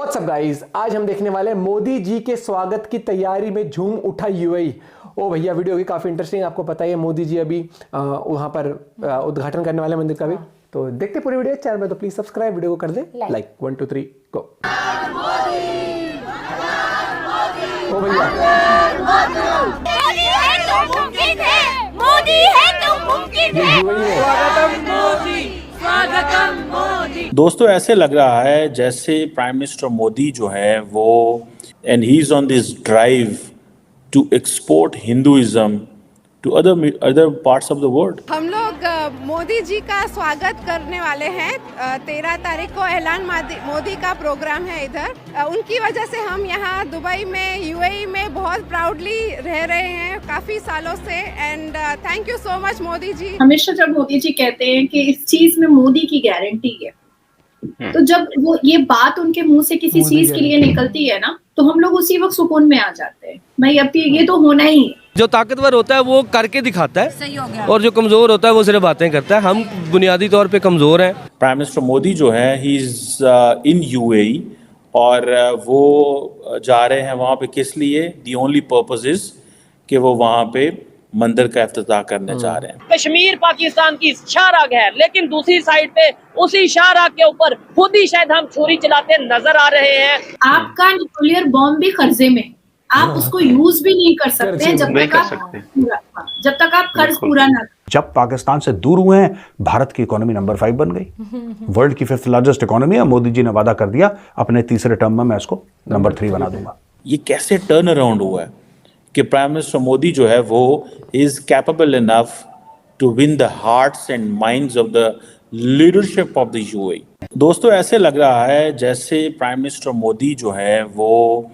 What's up guys, आज हम देखने वाले हैं मोदी जी के स्वागत की तैयारी में झूम उठा यूएई। ओ भैया, वीडियो भी काफी इंटरेस्टिंग, आपको पता ही है मोदी जी अभी वहां पर उद्घाटन करने वाले मंदिर का भी। तो देखते पूरी वीडियो, चैनल में तो प्लीज सब्सक्राइब, वीडियो को कर दे लाइक। 1 2 3 गो। ओ भैया, मोदी है तो मुमकिन है। स्वागतम मोदी, स्वागतम मोदी। दोस्तों, ऐसे लग रहा है जैसे प्राइम मिनिस्टर मोदी जो है वो and he is on this drive to export Hinduism to other parts of the world. हम लोग मोदी जी का स्वागत करने वाले हैं। 13 तारीख को ऐलान मोदी का प्रोग्राम है इधर। उनकी वजह से हम यहाँ दुबई में, यूएई में बहुत प्राउडली रह रहे हैं काफी सालों से। And thank you so much Modi ji. हमेशा जब मोदी जी कहते हैं कि इस चीज में मोदी की गारंटी है, तो जब वो ये बात उनके मुंह से किसी चीज के लिए निकलती है ना, तो हम लोग उसी वक्त सुकून में आ जाते हैं। भाई अब ये तो होना ही है। जो ताकतवर होता है वो करके दिखाता है, सही हो गया। और जो कमजोर होता है वो सिर्फ बातें करता है। हम बुनियादी तौर पे कमजोर हैं। प्राइम मिनिस्टर मोदी जो है ही इज इन यूएई और वो जा रहे हैं वहाँ पे किस लिए? दी ओनली पर्पस इज कि वो वहाँ पे मंदिर का इफ्तिताह करने जा रहे हैं। कश्मीर पाकिस्तान की शाहराग है, लेकिन दूसरी साइड पे उसी शाहराग के ऊपर खुद ही शायद हम छुरी चलाते नजर आ रहे हैं। आपका न्यूक्लियर बॉम्ब भी कर्जे में, आप उसको यूज भी नहीं कर सकते हैं जब तक आप कर्ज पूरा ना। जब पाकिस्तान से दूर हुए हैं, भारत की इकोनॉमी नंबर 5 बन गई। वर्ल्ड की 5th लार्जेस्ट इकोनॉमी है। मोदी जी ने वादा कर दिया अपने तीसरे टर्म में मैं इसको नंबर 3 बना दूंगा। ये कैसे टर्न अराउंड हुआ है कि प्राइम मिनिस्टर मोदी जो है वो is capable enough to win the hearts and minds of the leadership of the UAE. दोस्तों, ऐसे लग रहा है जैसे प्राइम मिनिस्टर मोदी जो है वो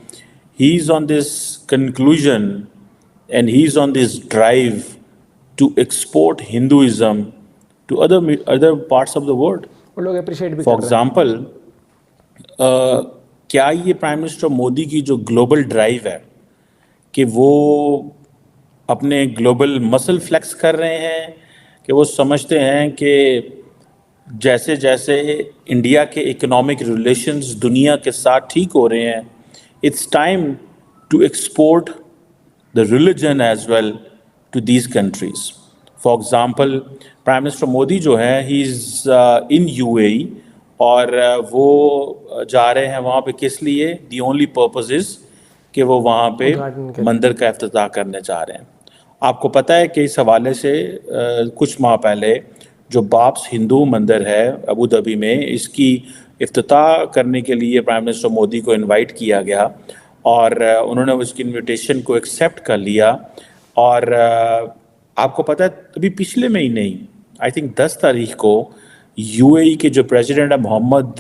he is on this conclusion and he is on this drive to export Hinduism to other parts of the world. वो लोग अप्रिशिएट भी फॉर कर रहे हैं। एग्जाम्पल, क्या ये प्राइम मिनिस्टर मोदी की जो ग्लोबल ड्राइव है कि वो अपने ग्लोबल मसल फ्लेक्स कर रहे हैं, कि वो समझते हैं कि जैसे जैसे इंडिया के इकोनॉमिक रिलेशंस दुनिया के साथ ठीक हो रहे हैं, it's time to export the religion as well to these countries. For example, prime minister Modi जो है ही इज इन यूएई और वो जा रहे हैं वहाँ पे किस लिए? दी ओनली पर्पस इज कि वो वहाँ पे मंदिर का इफ्तिताह करने जा रहे हैं। आपको पता है कि इस हवाले से कुछ माह पहले जो बाब्स हिंदू मंदिर है अबू धाबी में, इसकी इफ्तिताह करने के लिए प्राइम मिनिस्टर मोदी को इनवाइट किया गया और उन्होंने उसकी इनविटेशन को एक्सेप्ट कर लिया। और आपको पता है अभी पिछले महीने ही, आई थिंक 10 तारीख को, यूएई के जो प्रेसिडेंट है मोहम्मद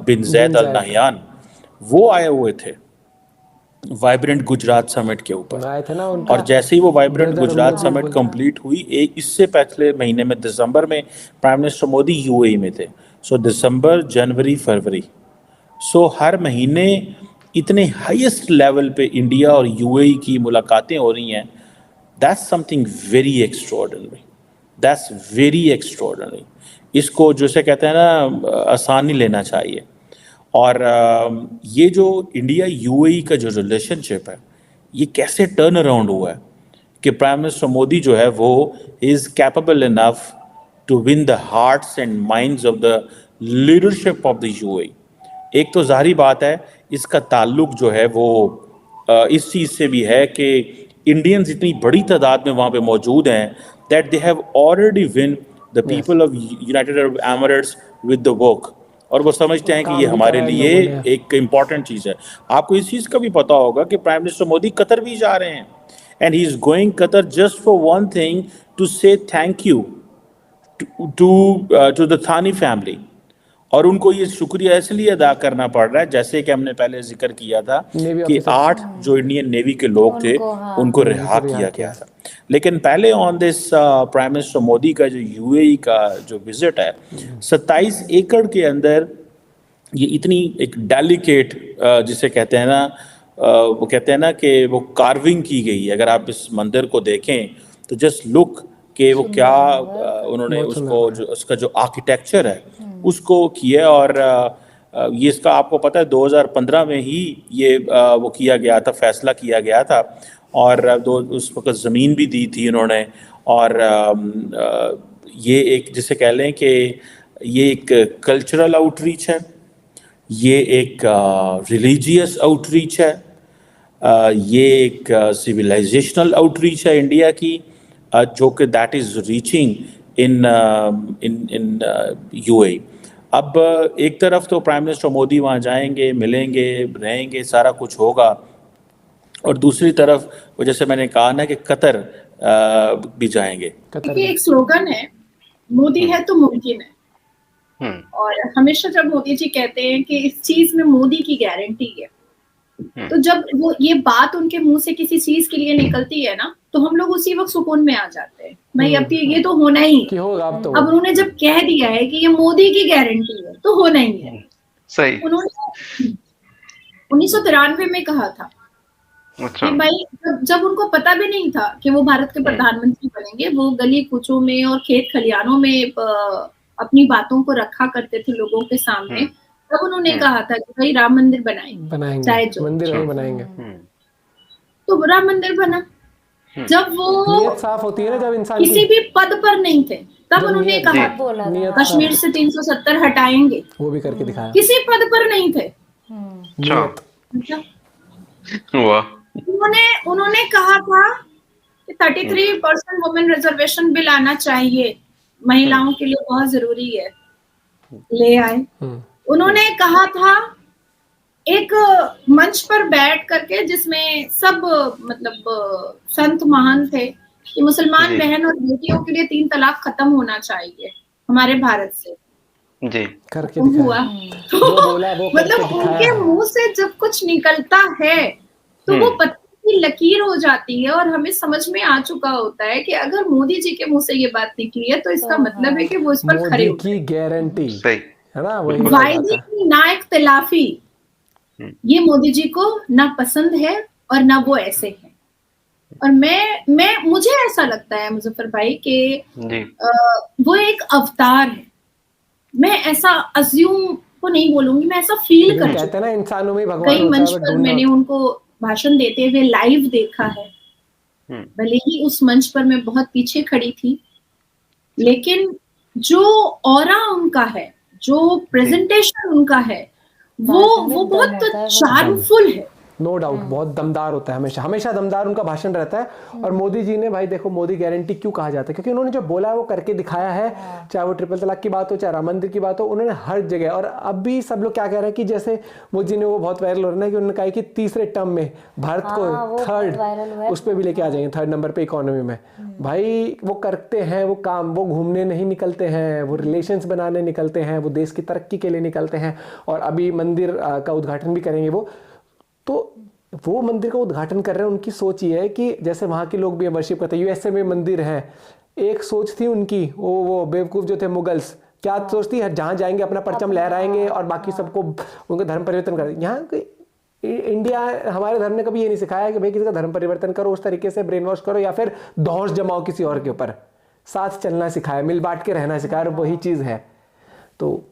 बिन जैद अल नहयान, वो आए हुए थे वाइब्रेंट गुजरात समिट के ऊपर। आए थे ना और जैसे ही वो वाइब्रेंट गुजरात समिट कंप्लीट हुई, एक इससे पिछले महीने में दिसंबर में प्राइम मिनिस्टर मोदी यूएई में थे। सो दिसंबर, जनवरी, फरवरी, सो हर महीने इतने हाईएस्ट लेवल पे इंडिया और यूएई की मुलाकातें हो रही हैं। That's something very extraordinary, that's very extraordinary. इसको जैसे कहते हैं ना, आसान नहीं लेना चाहिए। और ये जो इंडिया यूएई का जो रिलेशनशिप है, ये कैसे टर्न अराउंड हुआ है कि प्राइम मिनिस्टर मोदी जो है वो is capable enough to win the hearts and minds of the leadership of the UAE. एक तो जाहिर बात है इसका ताल्लुक जो है वो इस चीज़ से भी है कि इंडियंस इतनी बड़ी तादाद में वहाँ पे मौजूद हैं that they have already win the people of United Arab Emirates with the work. और वो समझते हैं कि ये हमारे लिए एक इम्पॉर्टेंट चीज़ है। आपको इस चीज़ का भी पता होगा कि प्राइम मिनिस्टर मोदी कतर भी जा रहे हैं and he is going Qatar just for one thing, to say thank you to the Thani family. और उनको ये शुक्रिया इसलिए अदा करना पड़ रहा है, जैसे कि हमने पहले जिक्र किया था कि 8 जो इंडियन नेवी के लोग थे उनको रिहा किया गया था। लेकिन पहले on this prime minister Modi का जो यूएई का जो विजिट है, 27 एकड़ के अंदर ये इतनी एक डेलिकेट जिसे कहते हैं ना, वो कहते हैं ना कि वो कार्विंग की गई है। अगर आप इस मंदिर को देखें तो जस्ट लुक कि वो क्या उन्होंने उसको जो उसका जो आर्किटेक्चर है उसको किया। और ये इसका आपको पता है 2015 में ही ये वो किया गया था, फैसला किया गया था, और उस वक्त ज़मीन भी दी थी उन्होंने। और ये एक जिसे कह लें कि ये एक कल्चरल आउटरीच है, ये एक रिलीजियस आउटरीच है, ये एक सिविलाइजेशनल आउटरीच है इंडिया की, जो कि that is reaching in UAE. अब एक तरफ तो प्राइम मिनिस्टर मोदी वहाँ जाएंगे, मिलेंगे, रहेंगे, सारा कुछ होगा, और दूसरी तरफ वो जैसे मैंने कहा ना कि कतर भी जाएंगे। देखिए एक स्लोगन है, मोदी है तो मुमकिन है, और हमेशा जब मोदी जी कहते हैं कि इस चीज में मोदी की गारंटी है, तो जब वो ये बात उनके मुंह से किसी चीज के लिए निकलती है ना, तो हम लोग उसी वक्त सुकून में आ जाते हैं, भाई अब ये तो होना ही है। अब उन्होंने जब कह दिया है कि ये मोदी की गारंटी है तो होना ही है। सही। उन्होंने 1993 में कहा था कि भाई जब उनको पता भी नहीं था कि वो भारत के प्रधानमंत्री बनेंगे, वो गली कूचों में और खेत खलियानों में अपनी बातों को रखा करते थे लोगों के सामने, तब उन्होंने कहा था कि भाई राम मंदिर बनाएंगे, चाहे जो मंदिर नहीं बनाएंगे। तो राम मंदिर बना। जब वो नियत साफ होती है ना, जब इंसान किसी भी पद पर नहीं थे, तब उन्होंने कहा कश्मीर से 370 हटाएंगे, वो भी करके दिखाया। किसी पद पर नहीं थे। उन्होंने कहा था कि 33% वुमेन रिजर्वेशन बिल आना चाहिए, महिलाओं के लिए बहुत जरूरी है, ले आए। उन्होंने कहा था एक मंच पर बैठ करके जिसमें सब मतलब संत महान थे कि मुसलमान बहन और बेटियों के लिए 3 तलाक खत्म होना चाहिए हमारे भारत से, जी करके हुआ। तो मतलब उनके मुंह से जब कुछ निकलता है तो वो पत्थर की लकीर हो जाती है, और हमें समझ में आ चुका होता है कि अगर मोदी जी के मुंह से ये बात निकली है तो इसका मतलब है कि वो इस पर खरे की गारंटी है ना, वही वायदे की ना इख्तिलाफी, ये मोदी जी को ना पसंद है और ना वो ऐसे हैं। और मैं मुझे ऐसा लगता है मुजफ्फर भाई कि वो एक अवतार है। मैं ऐसा अज्यूम को नहीं बोलूंगी, मैं ऐसा फील कर कहते हैं ना इंसानों में भगवान कई मंच पर मैंने उनको भाषण देते हुए लाइव देखा है, भले ही उस मंच पर मैं बहुत पीछे खड़ी थी, लेकिन जो ऑरा उनका है, जो प्रेजेंटेशन उनका है, वो बहुत चार्मफुल है। नो डाउट बहुत दमदार होता है, हमेशा दमदार उनका भाषण रहता है। और मोदी जी ने भाई देखो, मोदी गारंटी क्यों कहा जाता है, क्योंकि उन्होंने जो बोला है वो करके दिखाया है। चाहे वो ट्रिपल तलाक की बात हो, चाहे राम मंदिर की बात हो, उन्होंने हर जगह। और अब भी सब लोग क्या कह रहे हैं कि जैसे मोदी जी ने वो बहुत वायरल हो रहा है कि उन्होंने कहा कि तीसरे टर्म में भारत को थर्ड उस पर भी लेके आ जाएंगे, 3rd नंबर पे इकोनॉमी में। भाई वो करते हैं वो काम, वो घूमने नहीं निकलते हैं, वो रिलेशंस बनाने निकलते हैं, वो देश की तरक्की के लिए निकलते हैं। और अभी मंदिर का उद्घाटन भी करेंगे तो वो मंदिर का उद्घाटन कर रहे हैं। उनकी सोच ये है कि जैसे वहाँ के लोग भी वर्शिप करते हैं, यूएसए में मंदिर है। एक सोच थी उनकी, वो बेवकूफ़ जो थे मुगल्स, क्या सोचती है जहाँ जाएंगे अपना परचम लहराएंगे और बाकी सबको उनका धर्म परिवर्तन कर। यहाँ इंडिया, हमारे धर्म ने कभी ये नहीं सिखाया कि भाई किसी का धर्म परिवर्तन करो, उस तरीके से ब्रेन वॉश करो या फिर धौंस जमाओ किसी और के ऊपर। साथ चलना सिखाया, मिल बांट के रहना सिखाया, वही चीज़ है। तो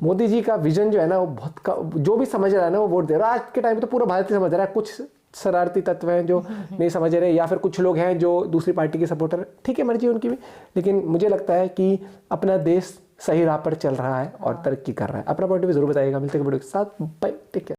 मोदी जी का विजन जो है ना, वो बहुत जो भी समझ रहा है ना वो वोट दे रहा है। आज के टाइम तो पूरा भारत ही समझ रहा है। कुछ शरारती तत्व हैं जो नहीं समझ रहे, या फिर कुछ लोग हैं जो दूसरी पार्टी के सपोर्टर, ठीक है मर्जी उनकी भी, लेकिन मुझे लगता है कि अपना देश सही राह पर चल रहा है और तरक्की कर रहा है। अपना पॉइंट भी जरूर बताइएगा। मिलते हैं वीडियो के साथ, बाय, टेक केयर।